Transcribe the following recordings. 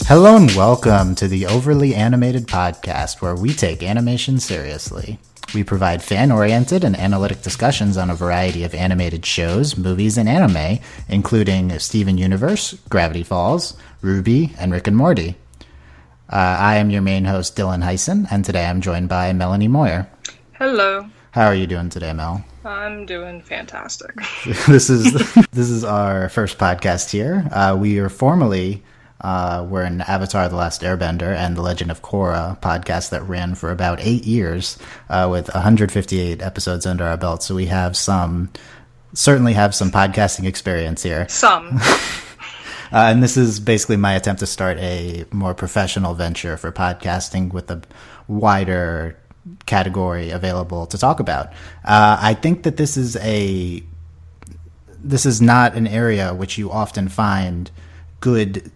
Hello and welcome to the Overly Animated Podcast, where we take animation seriously. We provide fan-oriented and analytic discussions on a variety of animated shows, movies, and anime, including Steven Universe, Gravity Falls, Ruby, and Rick and Morty. I am your main host, Dylan Hysen, and today I'm joined by Melanie Moyer. Hello. How are you doing today, Mel? I'm doing fantastic. This is our first podcast here. We are formerly we're an Avatar: The Last Airbender and The Legend of Korra podcast that ran for about 8 years with 158 episodes under our belt. So we certainly have some podcasting experience here. Some. And this is basically my attempt to start a more professional venture for podcasting with a wider category available to talk about. I think that this is not an area which you often find good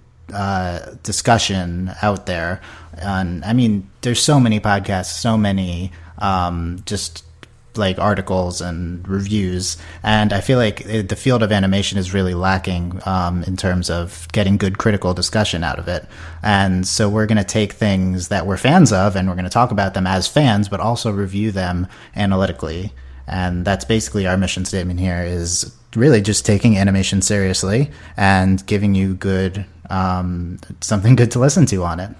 discussion out there. And I mean, there's so many podcasts, so many just like articles and reviews, and I feel like the field of animation is really lacking in terms of getting good critical discussion out of it. And so we're going to take things that we're fans of and we're going to talk about them as fans, but also review them analytically. And that's basically our mission statement here, is really just taking animation seriously and giving you good something good to listen to on it.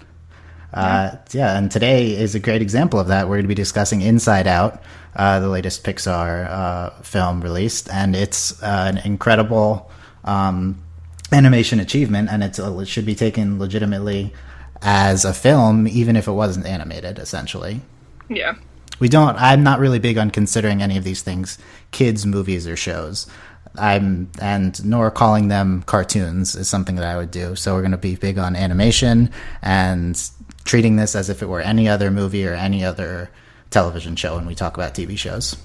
And today is a great example of that. We're going to be discussing Inside Out, the latest Pixar film released, and it's an incredible animation achievement, and it should be taken legitimately as a film, even if it wasn't animated, essentially. Yeah. I'm not really big on considering any of these things kids' movies or shows. Nor calling them cartoons is something that I would do. So we're going to be big on animation and treating this as if it were any other movie or any other television show when we talk about TV shows.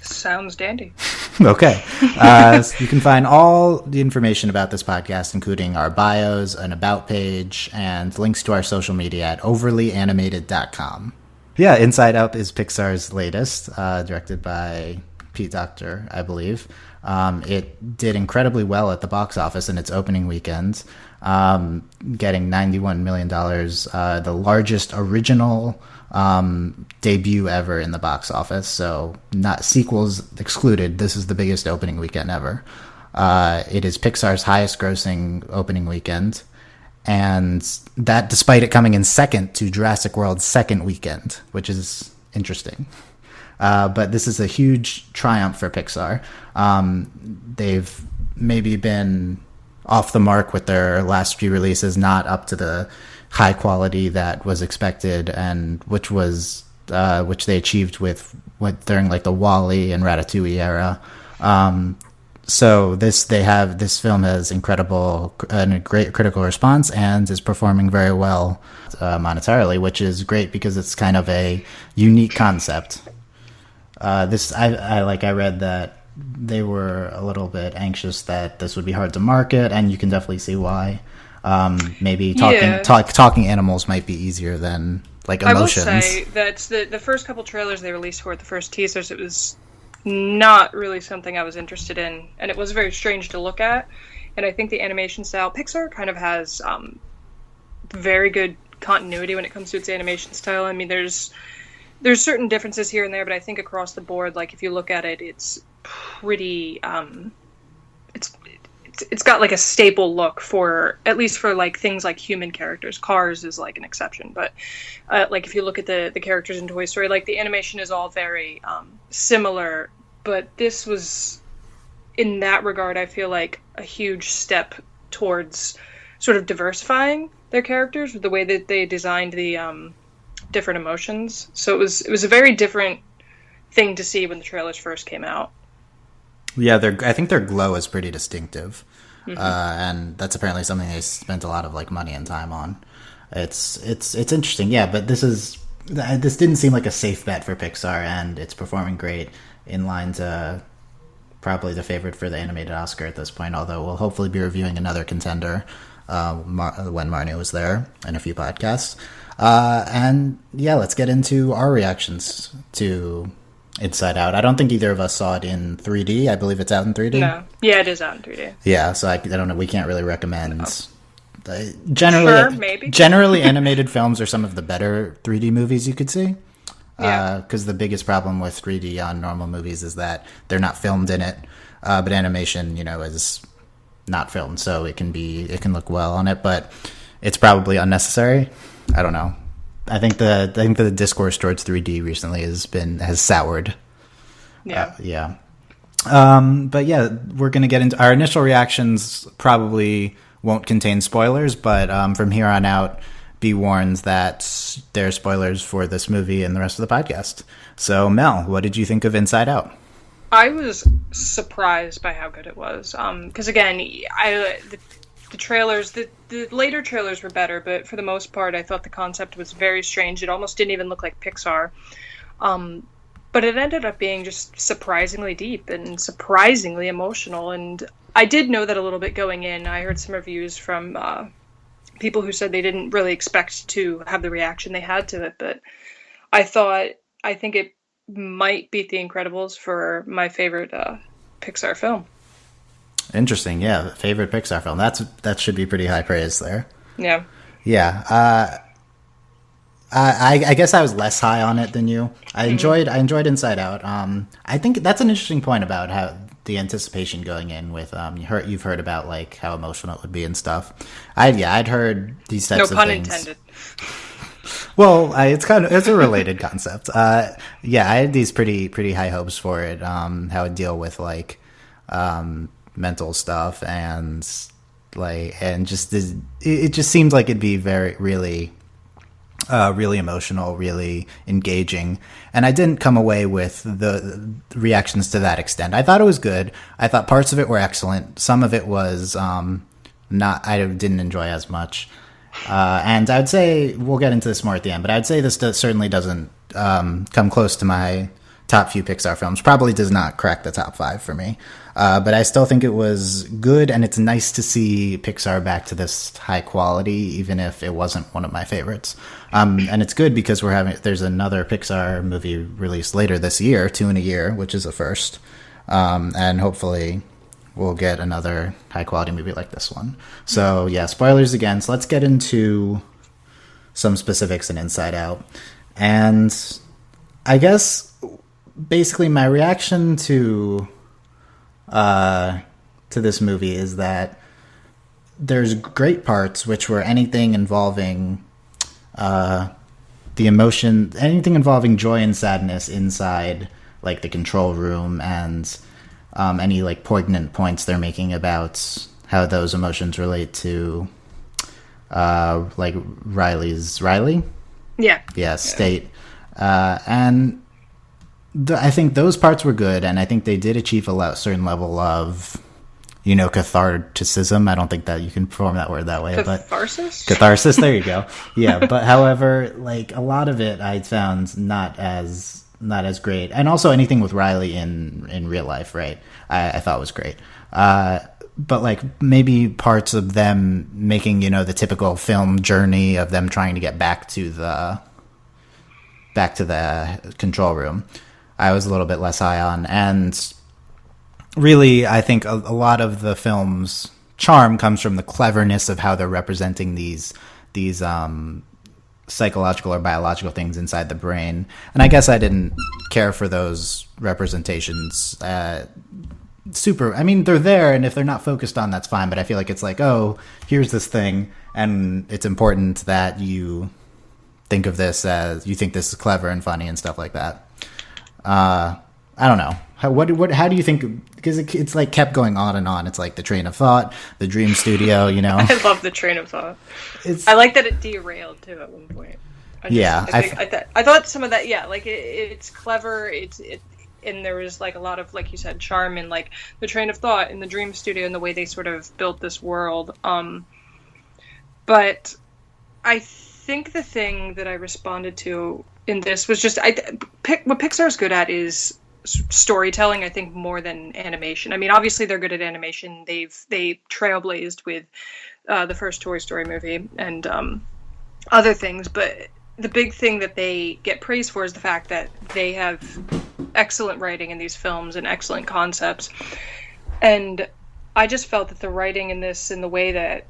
Sounds dandy. Okay. So you can find all the information about this podcast, including our bios, an about page, and links to our social media at overlyanimated.com. Yeah, Inside Out is Pixar's latest, directed by Pete Docter, I believe. It did incredibly well at the box office in its opening weekend, getting $91 million, the largest original debut ever in the box office. So not sequels excluded, this is the biggest opening weekend ever. It is Pixar's highest grossing opening weekend, and that despite it coming in second to Jurassic World's second weekend, which is interesting. But this is a huge triumph for Pixar. They've maybe been off the mark with their last few releases, not up to the high quality that was expected, and which they achieved during like the WALL-E and Ratatouille era. So this film has a great critical response and is performing very well monetarily, which is great because it's kind of a unique concept. I read that they were a little bit anxious that this would be hard to market, and you can definitely see why. Maybe talking animals might be easier than like emotions. I will say that the first couple trailers they released for it, the first teasers, it was not really something I was interested in, and it was very strange to look at. And I think the animation style, Pixar kind of has very good continuity when it comes to its animation style. I mean, there's certain differences here and there, but I think across the board, like if you look at it, it's pretty. It's got like a staple look for, at least for like things like human characters. Cars is like an exception, but like if you look at the characters in Toy Story, like the animation is all very similar. But this was, in that regard, I feel like a huge step towards sort of diversifying their characters with the way that they designed the different emotions. So it was a very different thing to see when the trailers first came out. Yeah, I think their glow is pretty distinctive, and that's apparently something they spent a lot of like money and time on. It's interesting, yeah. But this didn't seem like a safe bet for Pixar, and it's performing great, in line to probably the favorite for the animated Oscar at this point. Although we'll hopefully be reviewing another contender when Marnie was there in a few podcasts. And yeah, let's get into our reactions to Inside Out. I don't think either of us saw it in 3D. I believe it's out in 3D. No. Yeah, it is out in 3D. Yeah, so I don't know. We can't really recommend Sure, maybe. Generally, animated films are some of the better 3D movies you could see. Yeah. Because the biggest problem with 3D on normal movies is that they're not filmed in it. But animation, is not filmed, so it can look well on it, but it's probably unnecessary. I don't know. I think the discourse towards 3D recently has soured. Yeah. Yeah. But yeah, we're going to get into our initial reactions. Probably won't contain spoilers, but from here on out, be warned that there are spoilers for this movie and the rest of the podcast. So, Mel, what did you think of Inside Out? I was surprised by how good it was. Because again, the trailers, the later trailers were better, but for the most part, I thought the concept was very strange. It almost didn't even look like Pixar. But it ended up being just surprisingly deep and surprisingly emotional. And I did know that a little bit going in. I heard some reviews from people who said they didn't really expect to have the reaction they had to it. But I think it might beat The Incredibles for my favorite Pixar film. Interesting. Yeah, favorite Pixar film. That should be pretty high praise there. Yeah. Yeah. I guess I was less high on it than you. I enjoyed Inside Out. I think that's an interesting point about how the anticipation going in with you've heard about like how emotional it would be and stuff. I'd heard these types of things. No pun intended. Well, it's a related concept. I had these pretty high hopes for it. How it deal with like mental stuff and just it just seemed like it'd be really emotional, really engaging, and I didn't come away with the reactions to that extent. I thought it was good. I thought parts of it were excellent. Some of it was not. I didn't enjoy as much. And I'd say we'll get into this more at the end, but I'd say this certainly doesn't come close to my top few Pixar films. Probably does not crack the top 5 for me. But I still think it was good, and it's nice to see Pixar back to this high quality, even if it wasn't one of my favorites. And it's good because there's another Pixar movie released later this year, 2 in a year, which is a first. And hopefully we'll get another high quality movie like this one. So yeah, spoilers again. So let's get into some specifics in Inside Out. And I guess basically my reaction to this movie is that there's great parts which were anything involving the emotion, anything involving joy and sadness inside like the control room, and any like poignant points they're making about how those emotions relate to like Riley? Yeah, state. And I think those parts were good, and I think they did achieve a certain level of, catharticism. I don't think that you can perform that word that way. Catharsis? But catharsis, there you go. Yeah, but however, like a lot of it I found not as great. And also anything with Riley in real life, right? I thought was great. But like maybe parts of them making, the typical film journey of them trying to get back to the control room, I was a little bit less high on. And really, I think a lot of the film's charm comes from the cleverness of how they're representing these psychological or biological things inside the brain. And I guess I didn't care for those representations super. I mean, they're there, and if they're not focused on, that's fine. But I feel like it's like, oh, here's this thing, and it's important that you think of this as, you think this is clever and funny and stuff like that. I don't know. How do you think? Because it's like kept going on and on. It's like the train of thought, the dream studio. I love the train of thought. I like that it derailed too at one point. I thought some of that. Yeah, like it's clever. And there was like a lot of, like you said, charm in like the train of thought in the dream studio and the way they sort of built this world. But I think the thing that I responded to in this was just what Pixar's good at is storytelling, I think, more than animation. I mean, obviously they're good at animation. They trailblazed with the first Toy Story movie and other things, but the big thing that they get praised for is the fact that they have excellent writing in these films and excellent concepts. And I just felt that the writing in this, and the way that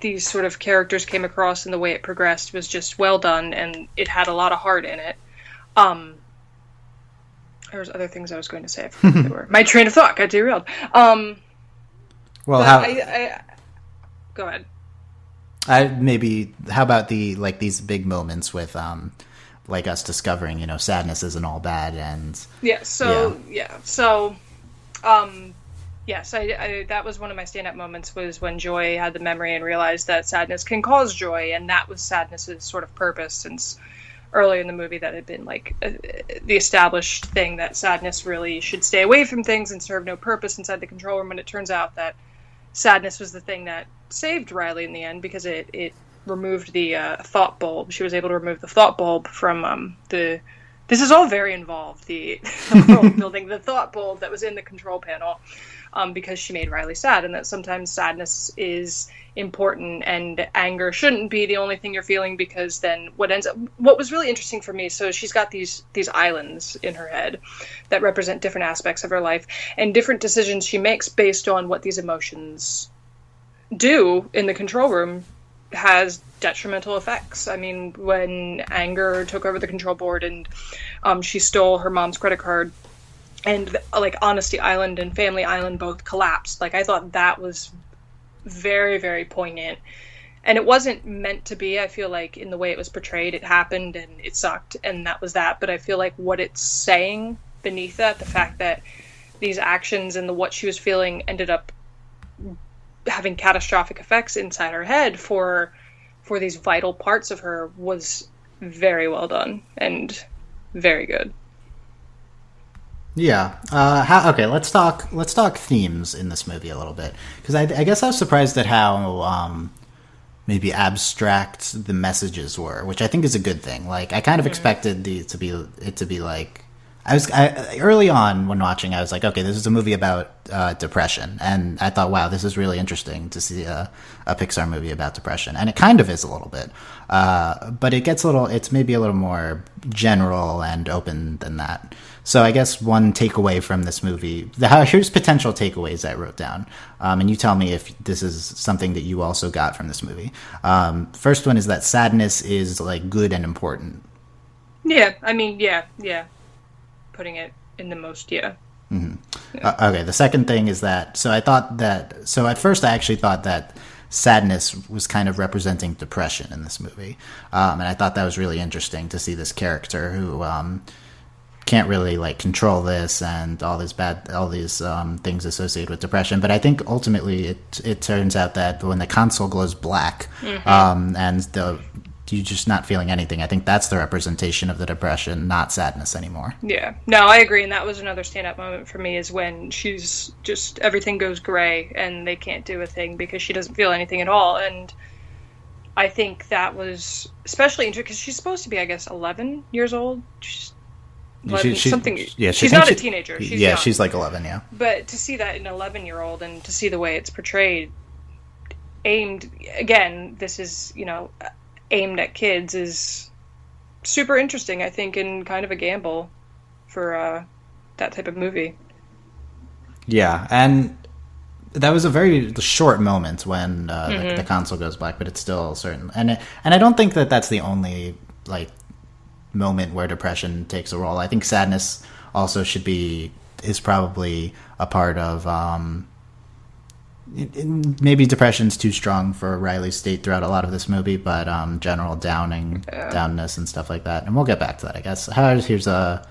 these sort of characters came across and the way it progressed was just well done, and it had a lot of heart in it. There was other things I was going to say. I forgot what they were. My train of thought got derailed. Well, go ahead. How about these big moments with like us discovering, sadness isn't all bad, and yes, that was one of my stand-up moments, was when Joy had the memory and realized that sadness can cause joy, and that was sadness's sort of purpose, since earlier in the movie that had been like the established thing that sadness really should stay away from things and serve no purpose inside the control room, and it turns out that sadness was the thing that saved Riley in the end, because it removed the thought bulb. She was able to remove the thought bulb from this is all very involved, the world building, the thought bulb that was in the control panel, because she made Riley sad, and that sometimes sadness is important and anger shouldn't be the only thing you're feeling, because then what was really interesting for me, so she's got these islands in her head that represent different aspects of her life, and different decisions she makes based on what these emotions do in the control room has detrimental effects. I mean, when anger took over the control board and she stole her mom's credit card, and like Honesty Island and Family Island both collapsed, like I thought that was very, very poignant. And it wasn't meant to be. I feel like in the way it was portrayed, it happened and it sucked, and that was that. But I feel like what it's saying beneath that, the fact that these actions and what she was feeling ended up having catastrophic effects inside her head for these vital parts of her, was very well done and very good. Yeah. Okay. Let's talk themes in this movie a little bit, because I guess I was surprised at how maybe abstract the messages were, which I think is a good thing. Like, I kind of expected it to be like, early on when watching, I was like, okay, this is a movie about depression, and I thought, wow, this is really interesting to see a Pixar movie about depression, and it kind of is a little bit, but it's maybe a little more general and open than that. So I guess one takeaway from this movie, here's potential takeaways I wrote down, and you tell me if this is something that you also got from this movie. First one is that sadness is like good and important. Yeah, I mean, yeah. Putting it in the most, yeah. Mm-hmm. Yeah. Okay, the second thing is that, so at first I actually thought that sadness was kind of representing depression in this movie, and I thought that was really interesting to see this character who can't really like control this and all these things associated with depression. But I think ultimately it turns out that when the console glows black, and you're just not feeling anything, I think that's the representation of the depression, not sadness anymore. Yeah, no, I agree, and that was another stand-up moment for me, is when she's just, everything goes gray and they can't do a thing because she doesn't feel anything at all. And I think that was especially interesting because she's supposed to be, I guess, 11 years old. She's not a teenager. She's young. She's like 11, yeah. But to see that in an 11-year-old and to see the way it's portrayed, aimed, again, this is, aimed at kids, is super interesting, I think, and kind of a gamble for that type of movie. Yeah, and that was a very short moment when the console goes black, but it's still certain. And I don't think that that's the only like moment where depression takes a role. I think sadness also is probably a part of. Maybe depression's too strong for Riley's state throughout a lot of this movie, but general downness and stuff like that. And we'll get back to that, I guess. Here's a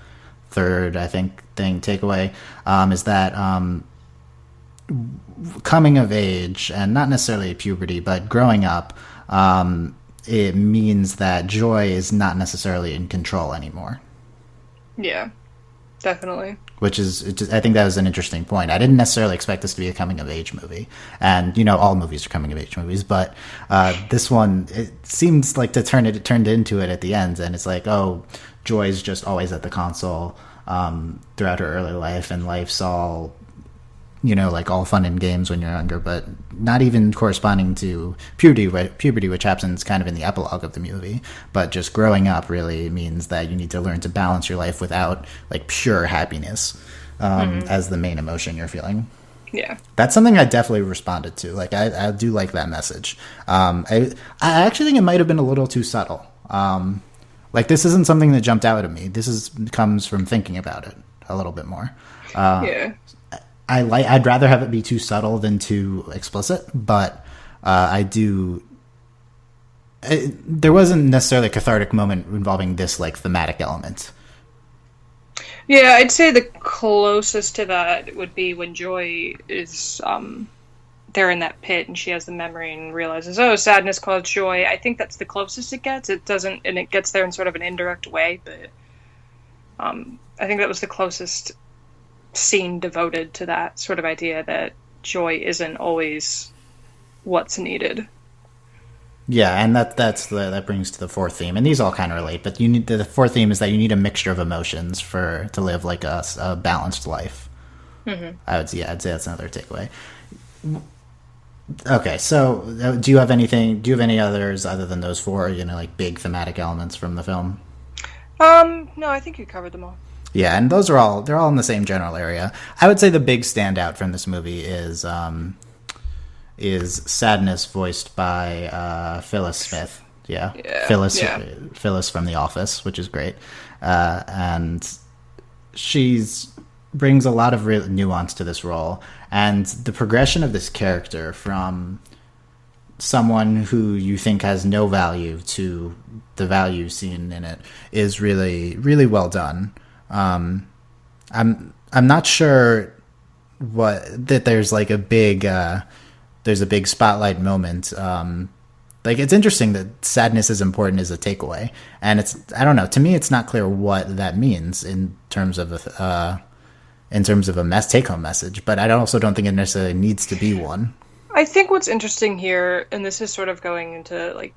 third, I think, takeaway, is that coming of age, and not necessarily puberty, but growing up, it means that Joy is not necessarily in control anymore. Yeah, definitely. Which is, I think that was an interesting point. I didn't necessarily expect this to be a coming-of-age movie. And, all movies are coming-of-age movies. But this one, it seems like it turned into it at the end. And it's like, oh, Joy's just always at the console throughout her early life. And life's all, like all fun and games when you're younger. But not even corresponding to puberty, which happens kind of in the epilogue of the movie. But just growing up really means that you need to learn to balance your life without like pure happiness as the main emotion you're feeling. Yeah. That's something I definitely responded to. Like, I do like that message. I actually think it might have been a little too subtle. Like, this isn't something that jumped out at me. Comes from thinking about it a little bit more. Yeah. I'd rather have it be too subtle than too explicit, but there wasn't necessarily a cathartic moment involving this, like, thematic element. Yeah, I'd say the closest to that would be when Joy is they're in that pit and she has the memory and realizes, oh, sadness caused joy. I think that's the closest it gets. It doesn't, and it gets there in sort of an indirect way, but I think that was the closest scene devoted to that sort of idea that joy isn't always what's needed. Yeah, and that brings to the fourth theme, and these all kind of relate. But the fourth theme is that you need a mixture of emotions to live like a balanced life. Mm-hmm. I'd say that's another takeaway. Okay, so do you have any others other than those four? Like big thematic elements from the film. No, I think you covered them all. Yeah, and they're all in the same general area. I would say the big standout from this movie is Sadness, voiced by Phyllis Smith. Yeah. Phyllis from The Office, which is great, and she's brings a lot of real nuance to this role, and the progression of this character from someone who you think has no value to the value seen in it is really, really well done. I'm not sure that there's like a big spotlight moment. Like, it's interesting that sadness is important as a takeaway, and I don't know, to me it's not clear what that means in terms of a take-home message, but I also don't think it necessarily needs to be one. I think what's interesting here, and this is sort of going into like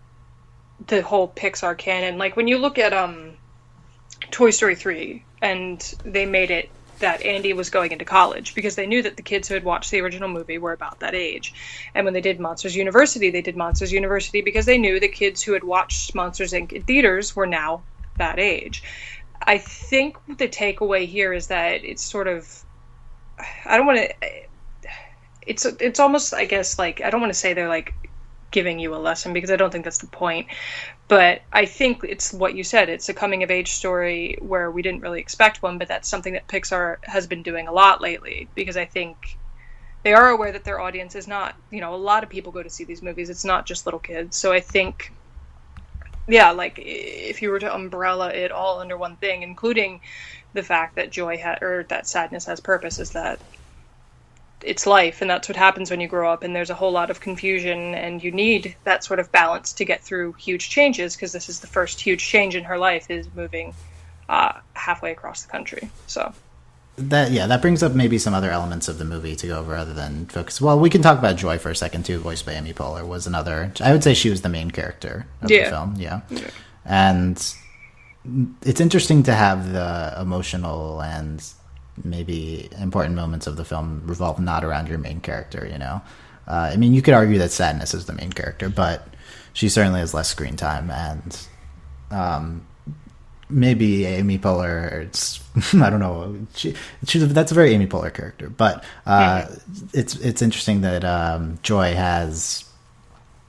the whole Pixar canon, like when you look at Toy Story 3, and they made it that Andy was going into college because they knew that the kids who had watched the original movie were about that age. And when they did Monsters University, they did Monsters University because they knew the kids who had watched Monsters Inc. in theaters were now that age. I think the takeaway here is that it's sort of, I don't want to, it's almost, I guess, like, I don't want to say they're like giving you a lesson because I don't think that's the point. But I think it's what you said. It's a coming-of-age story where we didn't really expect one, but that's something that Pixar has been doing a lot lately, because I think they are aware that their audience is not, a lot of people go to see these movies. It's not just little kids. So I think, yeah, like, if you were to umbrella it all under one thing, including the fact that that sadness has purpose, is that it's life, and that's what happens when you grow up, and there's a whole lot of confusion, and you need that sort of balance to get through huge changes, because this is the first huge change in her life, is moving halfway across the country. So that brings up maybe some other elements of the movie to go over other than focus. Well, we can talk about Joy for a second too, voiced by Amy Poehler, was another. I would say she was the main character of the film. Yeah. And it's interesting to have the emotional and maybe important moments of the film revolve not around your main character, I mean, you could argue that Sadness is the main character, but she certainly has less screen time, and maybe Amy Poehler, I don't know, that's a very Amy Poehler character, but it's interesting that Joy has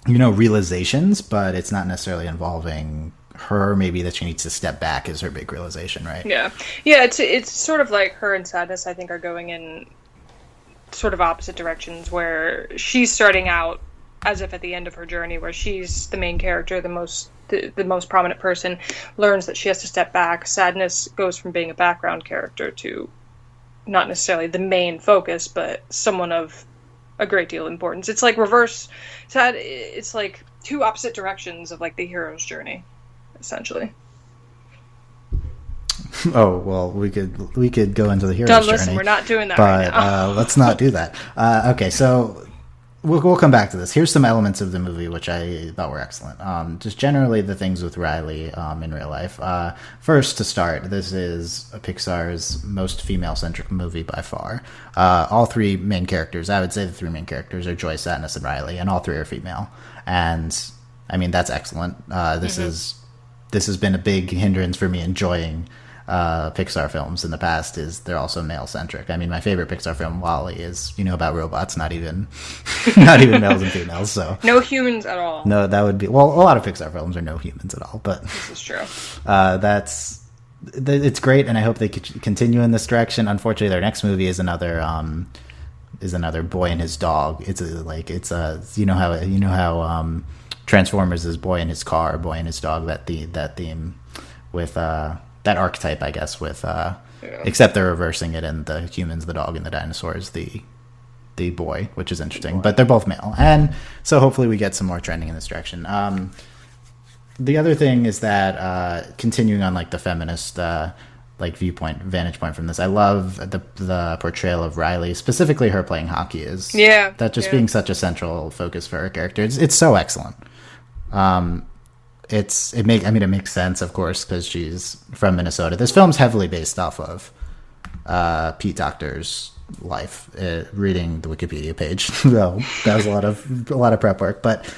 realizations, but it's not necessarily involving her. Maybe that she needs to step back is her big realization, right? Yeah. It's sort of like her and Sadness, I think, are going in sort of opposite directions, where she's starting out as if at the end of her journey, where she's the main character, the most prominent person, learns that she has to step back. Sadness goes from being a background character to not necessarily the main focus, but someone of a great deal of importance. It's like reverse sad. It's like two opposite directions of like the hero's journey, essentially. Oh, well, we could go into the hero's journey. Listen, we're not doing that but, right now. Let's not do that. Okay, so we'll come back to this. Here's some elements of the movie which I thought were excellent. Just generally the things with Riley in real life. First, to start, this is Pixar's most female-centric movie by far. All three main characters, I would say the three main characters are Joy, Sadness, and Riley, and all three are female. And, I mean, that's excellent. This has been a big hindrance for me enjoying Pixar films in the past is they're also male centric. I mean, my favorite Pixar film, Wall-E, is about robots, not even not even males and females. So no humans at all. No, that would be, well, a lot of Pixar films are no humans at all, but this is true. It's great, and I hope they could continue in this direction. Unfortunately, their next movie is another boy and his dog. It's how Transformers is boy and his car, boy and his dog. That theme with that archetype, I guess. With except they're reversing it, and the humans, the dog, and the dinosaurs, the boy, which is interesting. But they're both male, and so hopefully we get some more trending in this direction. The other thing is that continuing on like the feminist vantage point from this, I love the portrayal of Riley, specifically her playing hockey, being such a central focus for her character. It's so excellent. It makes sense, of course, because she's from Minnesota. This film's heavily based off of Pete Docter's life. Reading the Wikipedia page, though, that was a lot of prep work, but.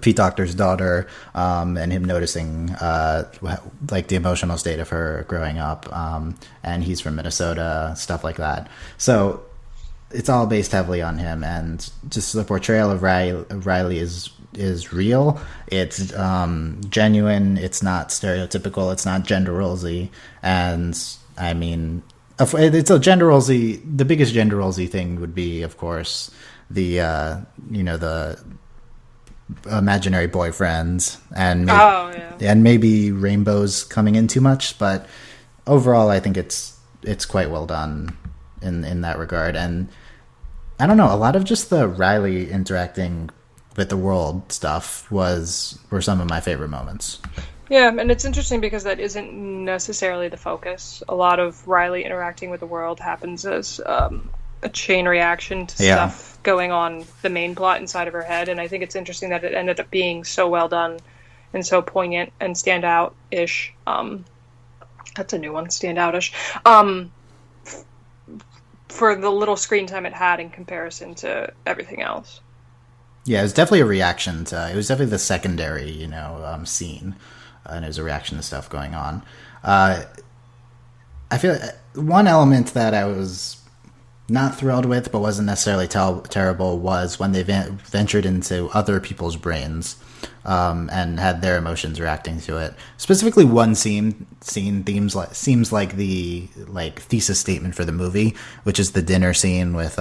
Pete Docter's daughter, and him noticing the emotional state of her growing up, and he's from Minnesota, stuff like that. So it's all based heavily on him, and just the portrayal of Riley is real. It's genuine. It's not stereotypical. It's not gender rosy. And I mean, it's a gender rosy. The biggest gender rosy thing would be, of course, the imaginary boyfriends and maybe rainbows coming in too much, but overall I think it's quite well done in that regard. And I don't know, a lot of just the Riley interacting with the world stuff were some of my favorite moments. Yeah, and it's interesting because that isn't necessarily the focus. A lot of Riley interacting with the world happens as a chain reaction to stuff going on the main plot inside of her head, and I think it's interesting that it ended up being so well done and so poignant and standout-ish. That's a new one, standout-ish. For the little screen time it had in comparison to everything else. Yeah, it was definitely a reaction to... It was definitely the secondary, scene, and it was a reaction to stuff going on. I feel like one element that I was not thrilled with, but wasn't necessarily terrible, was when they ventured into other people's brains and had their emotions reacting to it. Specifically, one scene seems like the thesis statement for the movie, which is the dinner scene with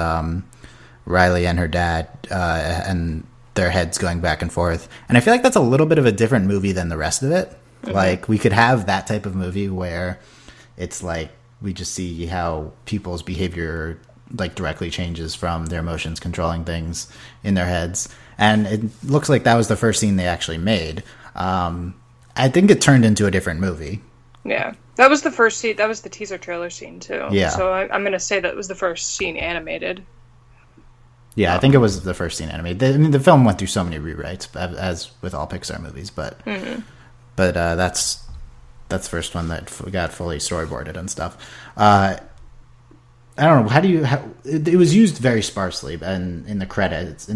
Riley and her dad and their heads going back and forth. And I feel like that's a little bit of a different movie than the rest of it. Mm-hmm. Like, we could have that type of movie where it's like we just see how people's behavior directly changes from their emotions controlling things in their heads. And it looks like that was the first scene they actually made. I think it turned into a different movie. Yeah. That was the first scene. That was the teaser trailer scene, too. Yeah. So I'm going to say that was the first scene animated. Yeah, I think it was the first scene animated. The film went through so many rewrites, as with all Pixar movies, but that's the first one that got fully storyboarded and stuff. I don't know. It was used very sparsely, and in the credits, they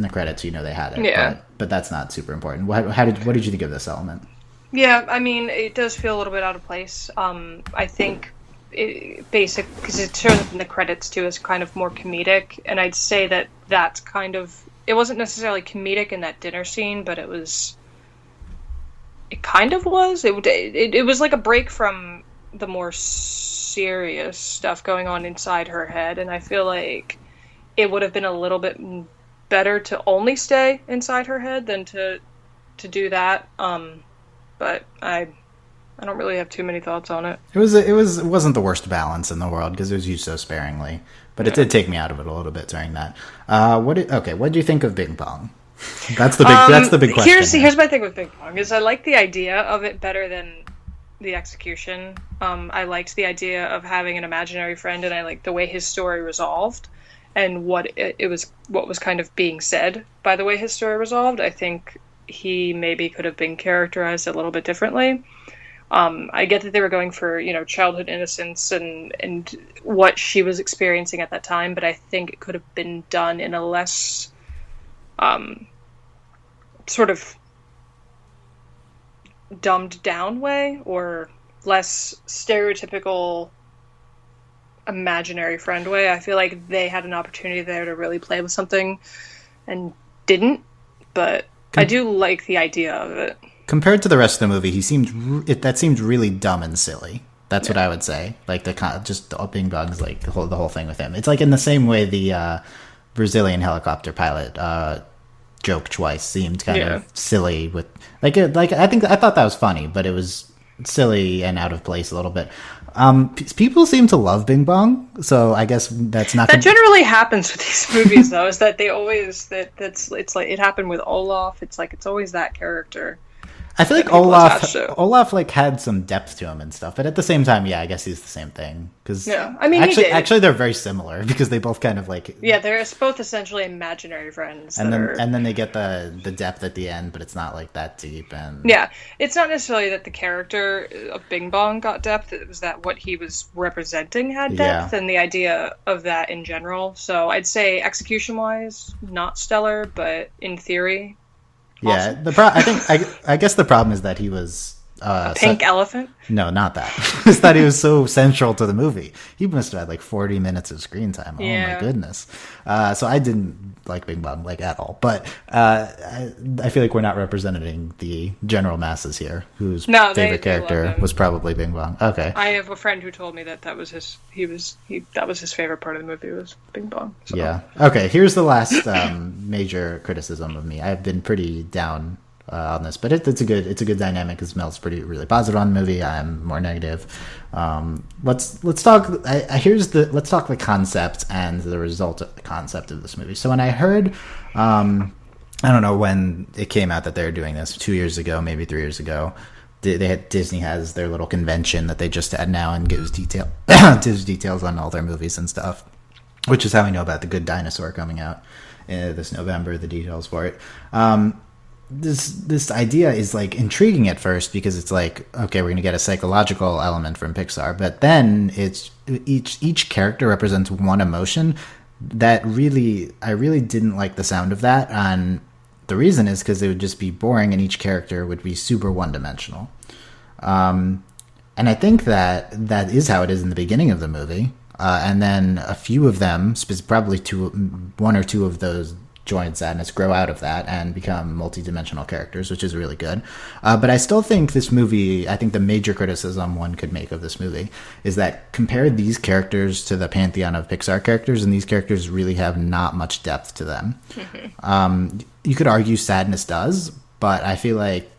had it. Yeah. But that's not super important. What did you think of this element? Yeah, I mean, it does feel a little bit out of place. I think because it shows up in the credits too as kind of more comedic, and I'd say that's kind of, it wasn't necessarily comedic in that dinner scene, but it kind of was. It was like a break from the more serious stuff going on inside her head, and I feel like it would have been a little bit better to only stay inside her head than to do that. But I don't really have too many thoughts on it. It wasn't the worst balance in the world because it was used so sparingly, but it did take me out of it a little bit during that. What do you think of Bing Bong? That's the big question. Here's my thing with Bing Bong is I like the idea of it better than the execution. I liked the idea of having an imaginary friend, and I liked the way his story resolved and what was kind of being said by the way his story resolved. I think he maybe could have been characterized a little bit differently. I get that they were going for, childhood innocence and what she was experiencing at that time, but I think it could have been done in a less sort of dumbed down way, or less stereotypical imaginary friend way. I feel like they had an opportunity there to really play with something and didn't, but I do like the idea of it. Compared to the rest of the movie, that seemed really dumb and silly. That's what I would say. Like just the Bing Bong's like the whole thing with him. It's like in the same way the Brazilian helicopter pilot joke twice seemed kind of silly with I thought that was funny, but it was silly and out of place a little bit. People seem to love Bing Bong, so I guess that's not. That generally happens with these movies, though. Is that they always it's like it happened with Olaf. It's like it's always that character. I feel like Olaf like had some depth to him and stuff, but at the same time, I guess he's the same thing. Because I mean, actually, they're very similar because they both kind of like they're both essentially imaginary friends. And then they get the depth at the end, but it's not like that deep. And it's not necessarily that the character of Bing Bong got depth; it was that what he was representing had depth, and the idea of that in general. So I'd say execution-wise, not stellar, but in theory. Awesome. I guess the problem is that he was a pink elephant. No, not that. It's that he was so central to the movie. He must have had like 40 minutes of screen time. Oh my goodness! So I didn't like Bing Bong like at all. But I feel like we're not representing the general masses here, whose favorite character was probably Bing Bong. Okay. I have a friend who told me that was his. That was his favorite part of the movie was Bing Bong. So. Yeah. Okay. Here's the last major criticism of me. I've been pretty down on this, but it's a good dynamic because Mel's really positive on the movie. I'm more negative. Let's talk. Let's talk the concept and the result of the concept of this movie. So when I heard, I don't know when it came out that they were doing this, 2 years ago, maybe 3 years ago. Disney has their little convention that they just had now and gives details on all their movies and stuff, which is how we know about The Good Dinosaur coming out this November. The details for it. This idea is like intriguing at first because it's like, okay, we're gonna get a psychological element from Pixar, but then it's each character represents one emotion that I really didn't like the sound of that, and the reason is because it would just be boring and each character would be super one-dimensional. And I think that is how it is in the beginning of the movie, and then a few of them, probably one or two of those joy and sadness, grow out of that and become multi-dimensional characters, which is really good. But I still think this movie, I think the major criticism one could make of this movie is that compare these characters to the pantheon of Pixar characters, and these characters really have not much depth to them. Mm-hmm. You could argue sadness does, but I feel like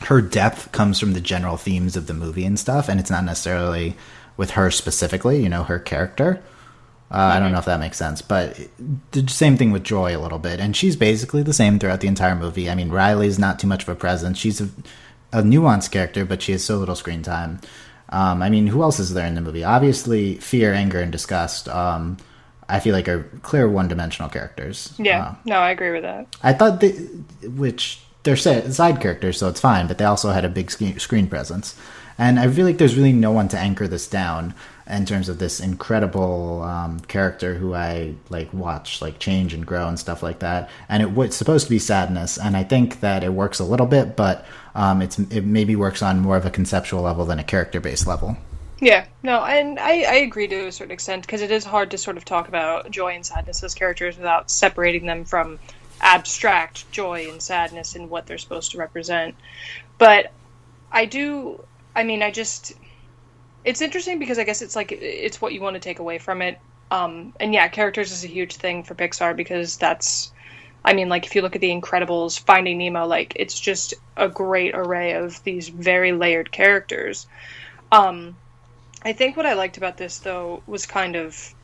her depth comes from the general themes of the movie and stuff, and it's not necessarily with her specifically, her character. I don't know if that makes sense, but the same thing with Joy a little bit. And she's basically the same throughout the entire movie. I mean, Riley's not too much of a presence. She's a nuanced character, but she has so little screen time. I mean, who else is there in the movie? Obviously, fear, anger, and disgust, I feel like are clear one-dimensional characters. Yeah, no, I agree with that. I thought which they're side characters, so it's fine, but they also had a big screen presence. And I feel like there's really no one to anchor this down in terms of this incredible character who I watch change and grow and stuff like that. And it's supposed to be sadness, and I think that it works a little bit, but it maybe works on more of a conceptual level than a character-based level. Yeah, no, and I agree to a certain extent, because it is hard to sort of talk about joy and sadness as characters without separating them from abstract joy and sadness and what they're supposed to represent. But it's interesting because I guess it's what you want to take away from it. And yeah, characters is a huge thing for Pixar because if you look at The Incredibles, Finding Nemo, it's just a great array of these very layered characters. I think what I liked about this, though, was kind of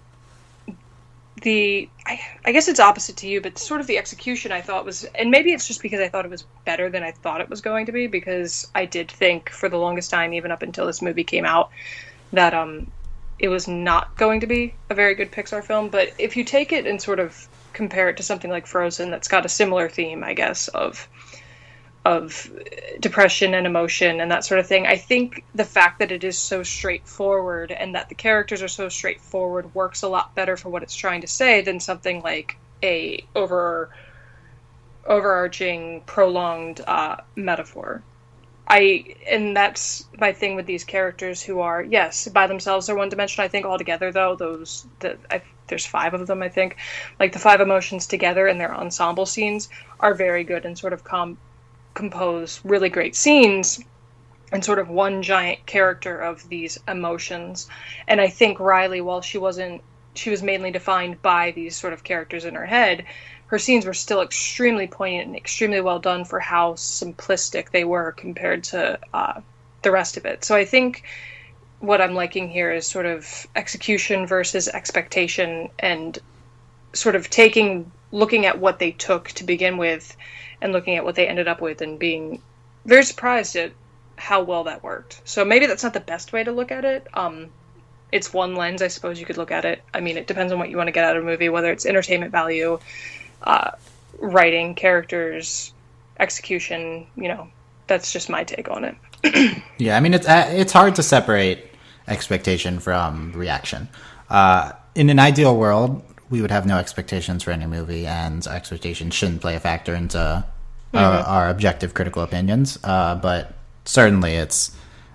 I guess it's opposite to you, but sort of the execution I thought was, and maybe it's just because I thought it was better than I thought it was going to be, because I did think for the longest time, even up until this movie came out, that it was not going to be a very good Pixar film. But if you take it and sort of compare it to something like Frozen, that's got a similar theme, I guess, of depression and emotion and that sort of thing, I think the fact that it is so straightforward and that the characters are so straightforward works a lot better for what it's trying to say than something like a overarching, prolonged metaphor. And that's my thing with these characters who are, yes, by themselves they're one dimension. I think altogether though, there's 5 of them, I think, like the 5 emotions together in their ensemble scenes are very good and sort of compose really great scenes and sort of one giant character of these emotions. And I think Riley, while she was mainly defined by these sort of characters in her head, her scenes were still extremely poignant and extremely well done for how simplistic they were compared to the rest of it. So I think what I'm liking here is sort of execution versus expectation, and sort of looking at what they took to begin with and looking at what they ended up with and being very surprised at how well that worked. So maybe that's not the best way to look at it. It's one lens, I suppose you could look at it. I mean, it depends on what you want to get out of a movie, whether it's entertainment value, writing, characters, execution. That's just my take on it. Yeah, I mean, it's hard to separate expectation from reaction. In an ideal world, we would have no expectations for any movie, and expectations shouldn't play a factor into our objective critical opinions. But certainly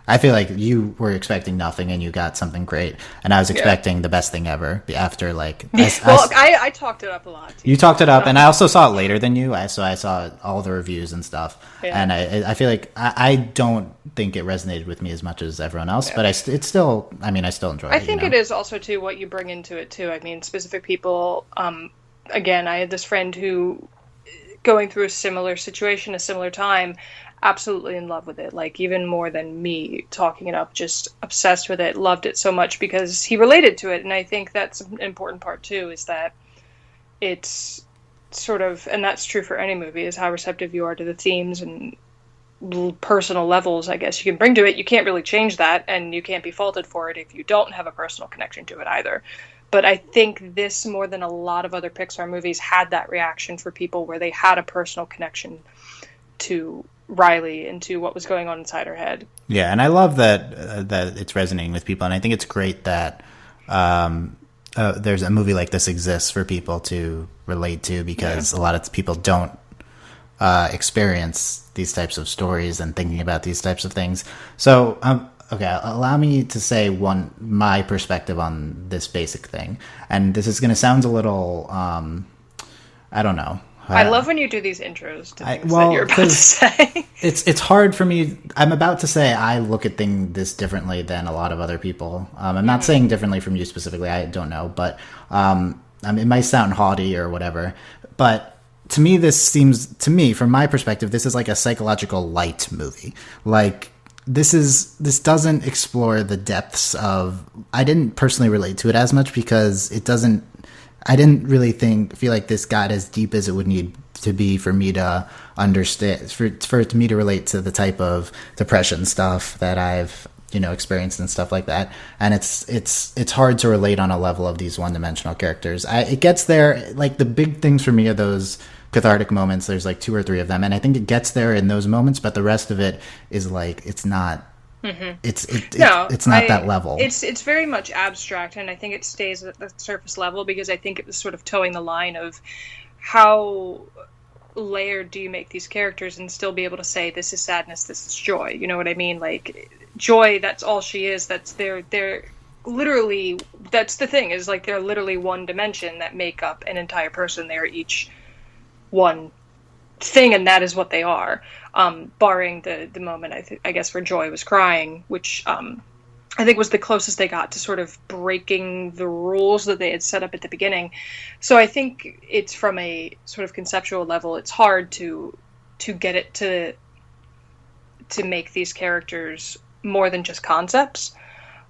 I feel like you were expecting nothing and you got something great, and I was expecting the best thing ever after I talked it up a lot. You talked it up, and I also saw it later than you. I saw all the reviews and stuff, and I feel like I don't think it resonated with me as much as everyone else, but I still enjoy it. I think it is also too what you bring into it too. I mean, specific people. Again, I had this friend who, going through a similar situation, a similar time, absolutely in love with it, like even more than me talking it up, just obsessed with it, loved it so much because he related to it. And I think that's an important part too, is that it's sort of, and that's true for any movie, is how receptive you are to the themes and personal levels, I guess, you can bring to it. You can't really change that, and you can't be faulted for it if you don't have a personal connection to it either. But I think this, more than a lot of other Pixar movies, had that reaction for people where they had a personal connection to Riley and to what was going on inside her head. Yeah, and I love that it's resonating with people, and I think it's great that there's a movie like this exists for people to relate to, because a lot of people don't experience these types of stories and thinking about these types of things. So, okay, allow me to say my perspective on this basic thing, and this is going to sound a little, I don't know. I love when you do these intros to things that you're about to say. It's hard for me. I'm about to say I look at things this differently than a lot of other people. I'm not saying differently from you specifically. I don't know, but it might sound haughty or whatever. But to me, from my perspective, this is like a psychological light movie. Like, this doesn't explore the depths of. I didn't personally relate to it as much because it doesn't. I didn't really feel like this got as deep as it would need to be for me to understand, for me to relate to the type of depression stuff that I've experienced and stuff like that. And it's hard to relate on a level of these one-dimensional characters. It gets there, like the big things for me are those cathartic moments. There's like 2 or 3 of them, and I think it gets there in those moments, but the rest of it is like it's not. Mm-hmm. It's not that level. It's very much abstract, and I think it stays at the surface level because I think it was sort of towing the line of how layered do you make these characters and still be able to say this is sadness, this is joy. You know what I mean? Like, joy, that's all she is. That's they're literally, that's the thing, is like they're literally one dimension that make up an entire person. They're each one thing, and that is what they are. Barring the moment I guess where Joy was crying, which I think was the closest they got to sort of breaking the rules that they had set up at the beginning. So I think it's, from a sort of conceptual level, it's hard to get it to make these characters more than just concepts.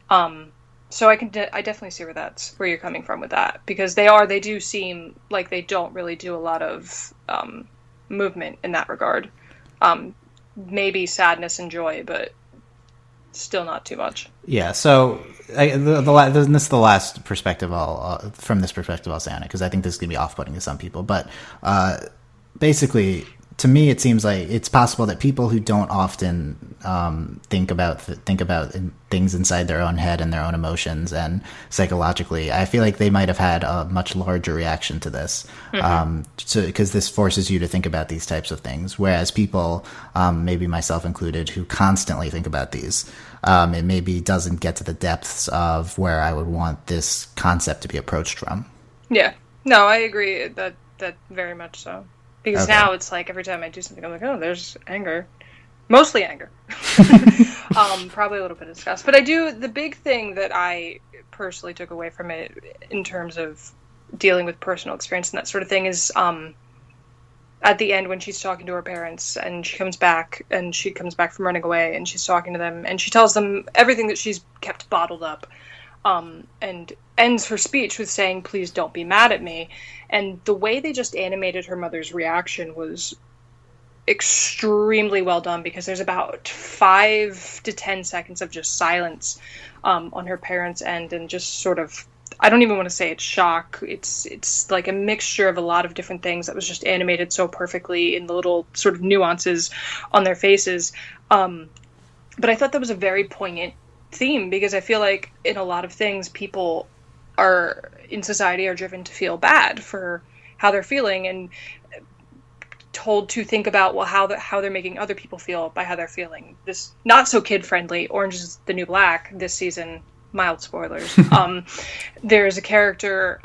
So I definitely see where you're coming from with that, because they do seem like they don't really do a lot of movement in that regard. Maybe sadness and joy, but still not too much. Yeah. So this is the last perspective from this perspective I'll say on it, because I think this is gonna be off-putting to some people. But basically, to me, it seems like it's possible that people who don't often think about things inside their own head and their own emotions and psychologically, I feel like they might have had a much larger reaction to this, because this forces you to think about these types of things. Whereas people, maybe myself included, who constantly think about these, it maybe doesn't get to the depths of where I would want this concept to be approached from. Yeah, no, I agree that very much so. Because now it's like every time I do something, I'm like, oh, there's anger. Mostly anger. Probably a little bit of disgust. But the big thing that I personally took away from it in terms of dealing with personal experience and that sort of thing is at the end when she's talking to her parents and she comes back from running away and she's talking to them and she tells them everything that she's kept bottled up. And ends her speech with saying, please don't be mad at me. And the way they just animated her mother's reaction was extremely well done, because there's about 5 to 10 seconds of just silence on her parents' end, and just sort of, I don't even want to say it's shock. It's like a mixture of a lot of different things that was just animated so perfectly in the little sort of nuances on their faces. But I thought that was a very poignant theme, because I feel like in a lot of things people in society are driven to feel bad for how they're feeling and told to think about, well, how they're making other people feel by how they're feeling. This not so kid friendly Orange is the New Black this season, mild spoilers. There's a character,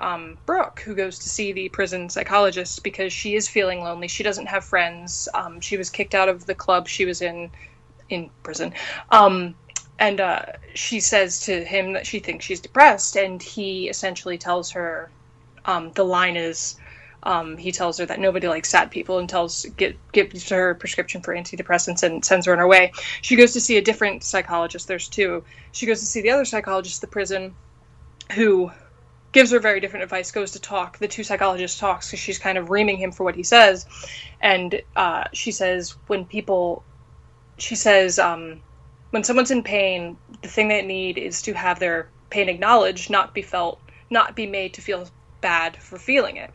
Brooke, who goes to see the prison psychologist because she is feeling lonely. She doesn't have friends. She was kicked out of the club she was in prison. And she says to him that she thinks she's depressed, and he essentially tells her, the line is, he tells her that nobody likes sad people, and gives her a prescription for antidepressants and sends her on her way. She goes to see a different psychologist. There's 2. She goes to see the other psychologist at the prison, who gives her very different advice, goes to talk. The 2 psychologists talk, because she's kind of reaming him for what he says. And she says, when someone's in pain, the thing they need is to have their pain acknowledged, not be made to feel bad for feeling it.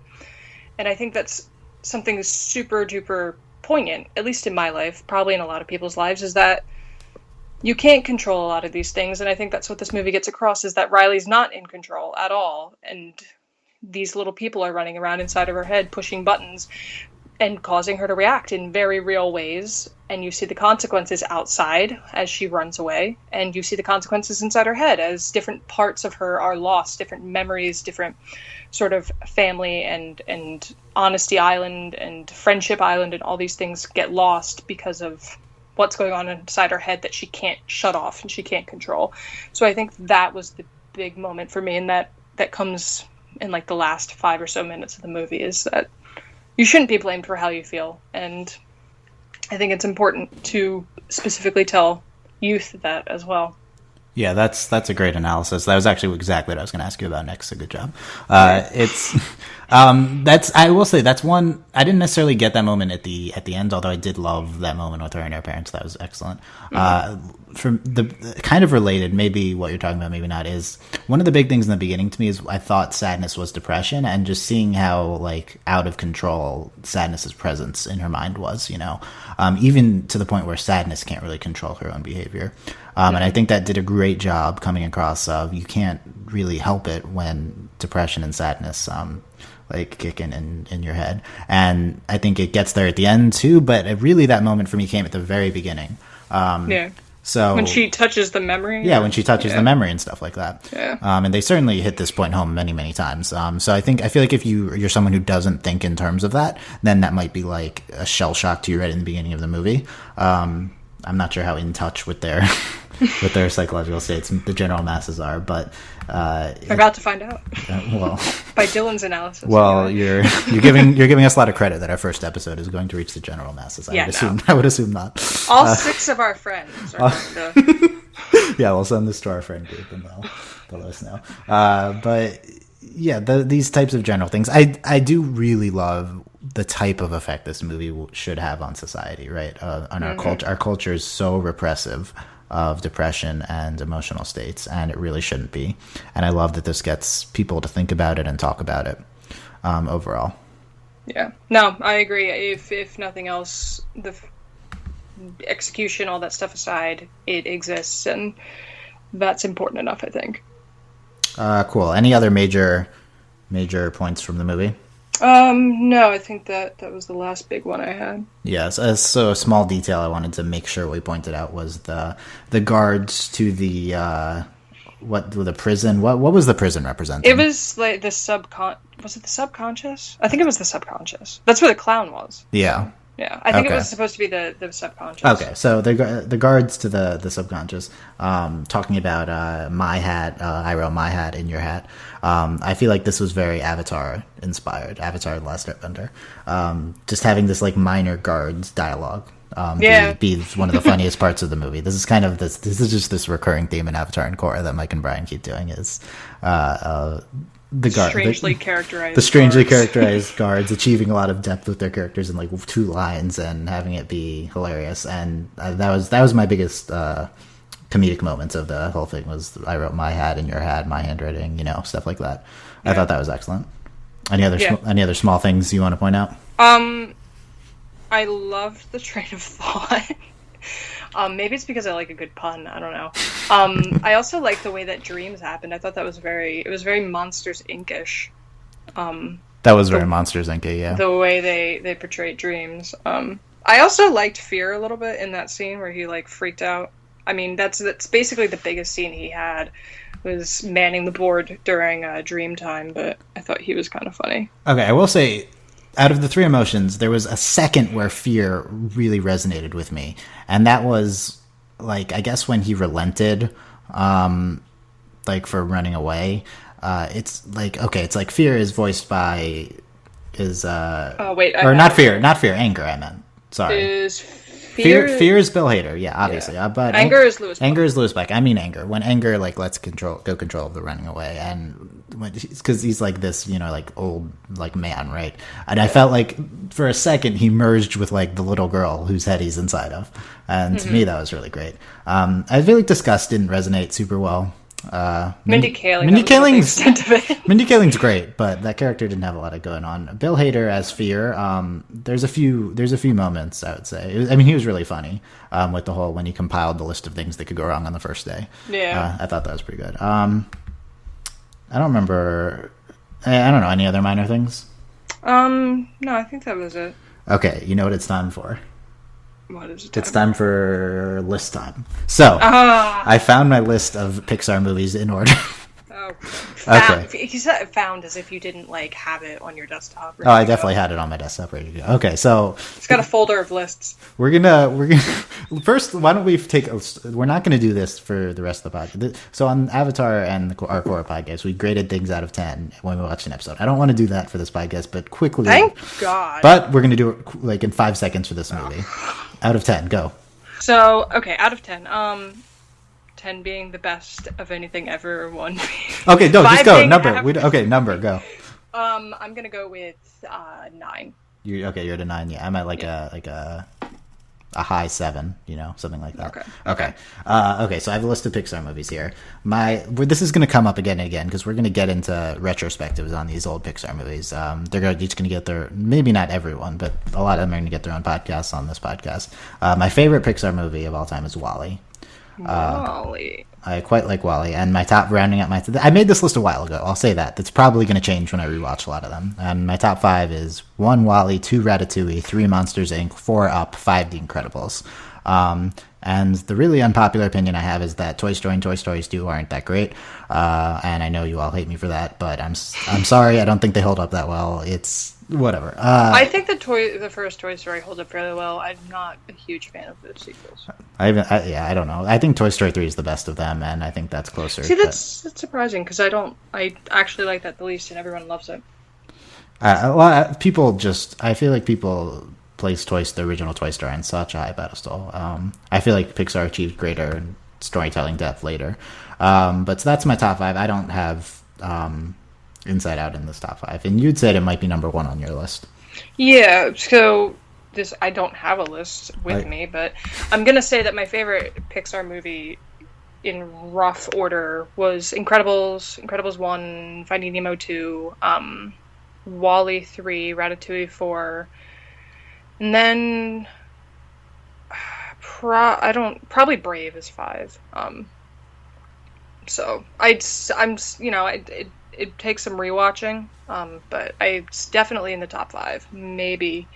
And I think that's something super duper poignant, at least in my life, probably in a lot of people's lives, is that you can't control a lot of these things. And I think that's what this movie gets across, is that Riley's not in control at all. And these little people are running around inside of her head, pushing buttons and causing her to react in very real ways. And you see the consequences outside as she runs away, and you see the consequences inside her head as different parts of her are lost, different memories, different sort of family and honesty island and friendship island, and all these things get lost because of what's going on inside her head that she can't shut off and she can't control. So I think that was the big moment for me, and that comes in like the last 5 or so minutes of the movie, is that you shouldn't be blamed for how you feel. And I think it's important to specifically tell youth that as well. Yeah, that's a great analysis. That was actually exactly what I was going to ask you about next. So good job. I will say that's one, I didn't necessarily get that moment at the end, although I did love that moment with her and her parents. That was excellent. From the kind of related, maybe what you're talking about, maybe not, is one of the big things in the beginning to me is I thought sadness was depression, and just seeing how like out of control sadness's presence in her mind was, even to the point where sadness can't really control her own behavior. And I think that did a great job coming across of you can't really help it when depression and sadness like kick in your head. And I think it gets there at the end too, but really that moment for me came at the very beginning. So when she touches the memory? Yeah, when she touches the memory and stuff like that. Yeah. And they certainly hit this point home many, many times. So I feel like if you're someone who doesn't think in terms of that, then that might be like a shell shock to you right in the beginning of the movie. I'm not sure how in touch with their with their psychological states the general masses are, but we're about to find out. Well, by Dylan's analysis. Well, you're giving us a lot of credit that our first episode is going to reach the general masses. I would assume not. All 6 of our friends are going to. Yeah, we'll send this to our friend group and they'll let us know. But yeah, these types of general things, I do really love the type of effect this movie should have on society, right? On our culture. Our culture is so repressive of depression and emotional states, and it really shouldn't be. And I love that this gets people to think about it and talk about it overall. Yeah. No, I agree. If nothing else, the execution, all that stuff aside, it exists, and that's important enough, I think. Cool. Any other major points from the movie? No, I think that was the last big one I had. Yes. So a small detail I wanted to make sure we pointed out was the guards to the the prison. What was the prison representing? It was like was it the subconscious? I think it was the subconscious. That's where the clown was. Yeah. Yeah, I think it was supposed to be the subconscious. Okay, so the guards to the subconscious, talking about my hat, I wrote my hat in your hat. I feel like this was very Avatar inspired, Avatar: The Last Airbender. Just having this like minor guards dialogue be one of the funniest parts of the movie. This is kind of this is just this recurring theme in Avatar and Korra that Mike and Brian keep doing is the strangely characterized guards achieving a lot of depth with their characters in like 2 lines and having it be hilarious. And that was my biggest comedic moments of the whole thing was I wrote my hat in your hat, my handwriting, stuff like that. I thought that was excellent. Any other small things you want to point out? I loved the train of thought. Maybe it's because I like a good pun. I don't know. I also like the way that dreams happened. I thought that was very Monsters Inc-ish. That was very Monsters Inc. Yeah. The way they portrayed dreams. I also liked Fear a little bit in that scene where he like freaked out. I mean, that's basically the biggest scene he had was manning the board during dream time. But I thought he was kind of funny. Okay, I will say, out of the 3 emotions, there was a second where fear really resonated with me. And that was, like, I guess when he relented, like, for running away. It's like, okay, it's like fear is voiced by not fear, anger, I meant. Sorry. Is Fear is Bill Hader, yeah, obviously. Yeah. But anger is Louis Black. Anger is Louis Black. I mean anger. When anger, like, lets control of the running away. And because he's like this, like, old, like, man, right? And I felt like, for a second, he merged with, like, the little girl whose head he's inside of. And to me, that was really great. I feel like Disgust didn't resonate super well. Mindy Kaling's great, but that character didn't have a lot of going on. Bill Hader as Fear, there's a few moments, I would say. He was really funny with the whole when he compiled the list of things that could go wrong on the first day. Yeah, I thought that was pretty good. I don't remember. I don't know any other minor things. No, I think that was it. Okay, you know what it's time for. What is it? It's time for list time. So, I found my list of Pixar movies in order. Okay. You said found as if you didn't like have it on your desktop. I definitely had it on my desktop ready to go. Okay, so it's got a folder of lists. We're gonna first. Why don't we we're not gonna do this for the rest of the podcast. So on Avatar and our Korra podcast, we graded things out of 10 when we watched an episode. I don't want to do that for this podcast, but quickly. Thank God. But we're gonna do it like in 5 seconds for this movie. Out of 10, go. So okay, out of 10. 10 being the best of anything ever, 1 being... Okay, no, just go. Number. Number, go. I'm gonna go with 9. You're at a 9, yeah. I'm at like a high 7, something like that. Okay. Okay, so I have a list of Pixar movies here. This is going to come up again and again because we're going to get into retrospectives on these old Pixar movies. They're each going to get their, maybe not everyone, but a lot of them are going to get their own podcasts on this podcast. My favorite Pixar movie of all time is WALL-E. WALL-E. I quite like WALL-E, and my top, rounding out I made this list a while ago, I'll say that. That's probably going to change when I rewatch a lot of them. And my top 5 is 1, WALL-E, 2, Ratatouille, 3, Monsters, Inc., 4, Up, 5, The Incredibles. And the really unpopular opinion I have is that Toy Story and Toy Story 2 aren't that great. And I know you all hate me for that, but I'm sorry, I don't think they hold up that well. It's whatever. I think the first Toy Story holds up fairly well. I'm not a huge fan of the sequels. I don't know. I think Toy Story 3 is the best of them, and I think that's closer. See, that's surprising because I actually like that the least, and everyone loves it. I feel like people place the original Toy Story on such a high pedestal. I feel like Pixar achieved greater storytelling depth later. But so that's my top 5. I don't have Inside Out in this top 5, and you'd said it might be number 1 on your list. Yeah, so I don't have a list with me, but I'm gonna say that my favorite Pixar movie in rough order was Incredibles 1, Finding Nemo 2, WALL-E 3, Ratatouille 4, and then probably Brave is 5. So it takes some rewatching, but it's definitely in the top 5, maybe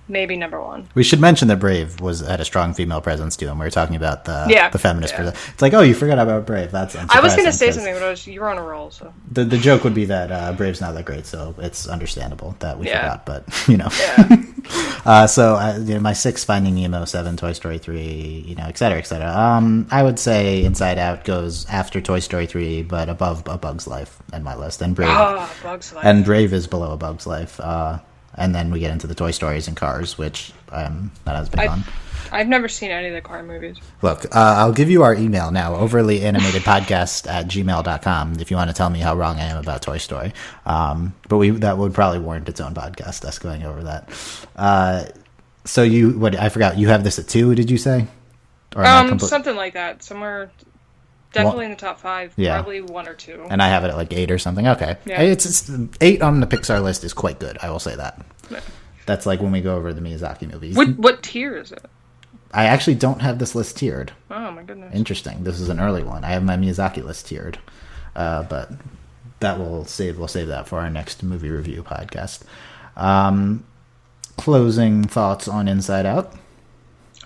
number 1. We should mention that Brave had a strong female presence too, and we were talking about the feminist. Yeah. It's like, oh, you forgot about Brave. That's unsurprising. I was going to say something, but you were on a roll. So the joke would be that Brave's not that great, so it's understandable that we forgot. But so my 6, Finding Nemo, 7, Toy Story 3, et cetera, et cetera. I would say Inside Out goes after Toy Story 3, but above A Bug's Life in my list, and Brave. Bug's Life. And Brave is below A Bug's Life. And then we get into the Toy Stories and Cars, which I'm not as big on. I've never seen any of the car movies. Look, I'll give you our email now, overlyanimatedpodcast@gmail.com, if you want to tell me how wrong I am about Toy Story. But that would probably warrant its own podcast, us going over that. So I forgot, you have this at 2, did you say? Or something like that. Somewhere... Definitely in the top 5, probably 1 or 2. And I have it at like 8 or something. Okay. Yeah. It's 8 on the Pixar list is quite good, I will say that. Yeah. That's like when we go over the Miyazaki movies. What tier is it? I actually don't have this list tiered. Oh my goodness. Interesting. This is an early one. I have my Miyazaki list tiered. But we'll save that for our next movie review podcast. Closing thoughts on Inside Out?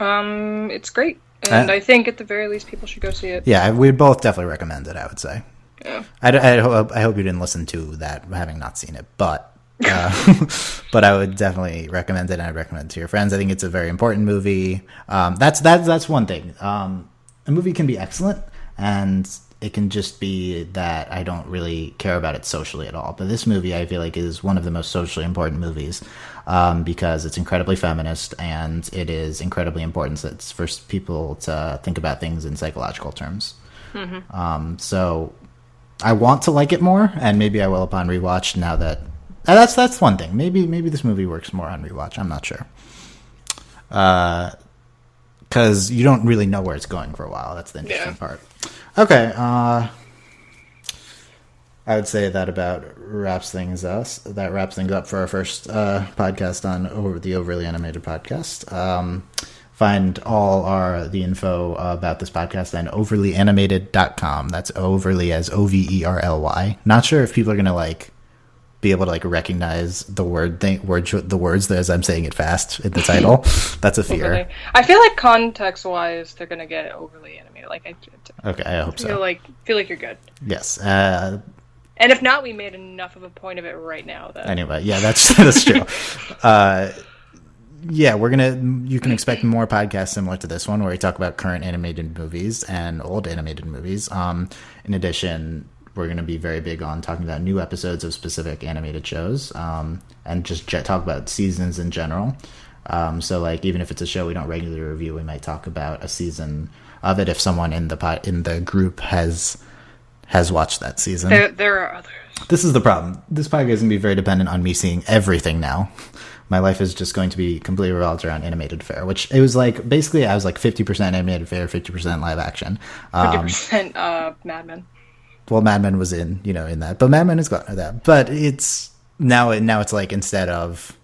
It's great. And I think at the very least people should go see it. Yeah, we'd both definitely recommend it, I would say. Yeah. I hope you didn't listen to that having not seen it, but but I would definitely recommend it, and I'd recommend it to your friends. I think it's a very important movie. That's one thing. A movie can be excellent, and it can just be that I don't really care about it socially at all. But this movie, I feel like, is one of the most socially important movies because it's incredibly feminist, and it is incredibly important for people to think about things in psychological terms. Mm-hmm. So I want to like it more, and maybe I will upon rewatch. Now that that's one thing. Maybe this movie works more on rewatch. I'm not sure. Because you don't really know where it's going for a while. That's the interesting part. Okay, I would say that about wraps things up for our first podcast on the Overly Animated Podcast. Find all the info about this podcast on overlyanimated.com. That's overly as Overly. Not sure if people are gonna be able to recognize the words as I'm saying it fast in the title. That's a fear. I feel like context wise, they're gonna get overly animated. Okay, I hope so. Feel like you're good. Yes. And if not, we made enough of a point of it right now. Anyway, yeah, that's true. Yeah, you can expect more podcasts similar to this one where we talk about current animated movies and old animated movies. In addition, we're going to be very big on talking about new episodes of specific animated shows, and just talk about seasons in general. So even if it's a show we don't regularly review, we might talk about a season of it if someone in the group has watched that season. There are others. This is the problem. This podcast is going to be very dependent on me seeing everything now. My life is just going to be completely revolved around animated fare, which it was basically I was 50% animated fare, 50% live action. 50% Mad Men. Well, Mad Men was in that, but Mad Men has gotten to that. But it's now it's instead of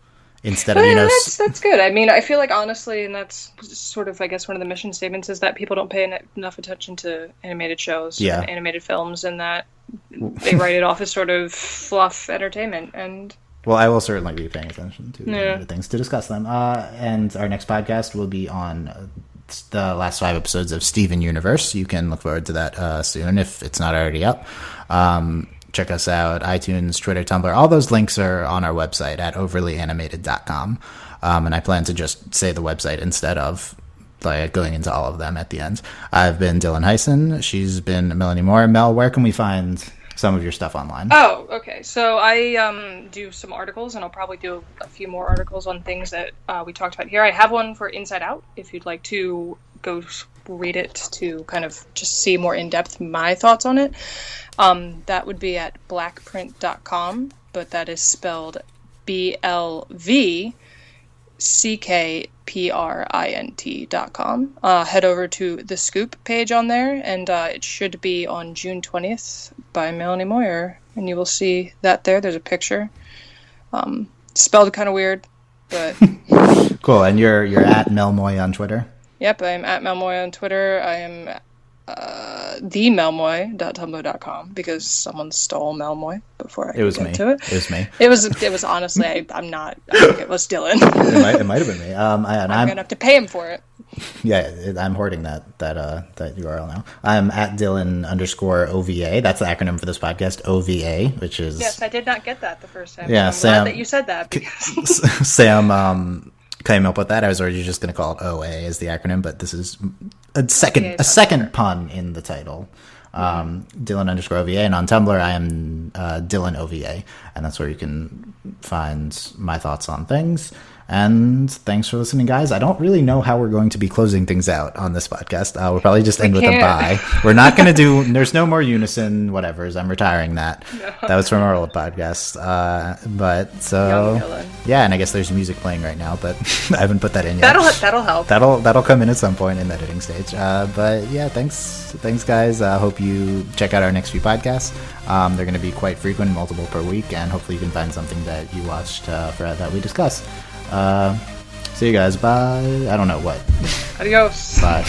that's good. I mean, I feel like honestly, and that's sort of, I guess, one of the mission statements is that people don't pay enough attention to animated shows and animated films, and that they write it off as sort of fluff entertainment. And well, I will certainly be paying attention to animated things to discuss them. And our next podcast will be on the last 5 episodes of Steven Universe. You can look forward to that soon if it's not already up. Check us out, iTunes, Twitter, Tumblr. All those links are on our website at overlyanimated.com. And I plan to just say the website instead of going into all of them at the end. I've been Dylan Hysen. She's been Melanie Moyer. Mel, where can we find some of your stuff online? Oh, okay. So I do some articles, and I'll probably do a few more articles on things that we talked about here. I have one for Inside Out, if you'd like to go read it to kind of just see more in depth my thoughts on it. That would be at blackprint.com, but that is spelled BLVCKPRINT.com. Head over to the Scoop page on there, and it should be on June 20th by Melanie Moyer, and you will see that there. There's a picture Spelled kind of weird, but cool. And you're at Mel Moy on Twitter? Yep, I'm at Mel Moy on Twitter. I am themelmoy.tumblr.com because someone stole Melmoy before I could get to it. It was me. It was honestly, I'm not. I think it was Dylan. It might have been me. I'm gonna have to pay him for it. Yeah, I'm hoarding that URL now. I'm at Dylan_OVA. That's the acronym for this podcast, OVA, which is... Yes, I did not get that the first time. Yeah, I'm glad that you said that. Because... Sam came up with that. I was already just going to call it OA as the acronym, but this is a second pun in the title. Dylan_OVA, and on Tumblr I am Dylan OVA, and that's where you can find my thoughts on things. And thanks for listening, guys. I don't really know how we're going to be closing things out on this podcast. We'll probably just end with a bye. We're not going to do... There's no more unison whatevers. I'm retiring that. No. That was from our old podcast. Yeah, and I guess there's music playing right now, but I haven't put that in yet. That'll help. That'll come in at some point in the editing stage. But yeah, thanks guys. Hope you check out our next few podcasts. They're going to be quite frequent, multiple per week, and hopefully you can find something that you watched that we discuss. See you guys. Bye. I don't know what. Adios. Bye.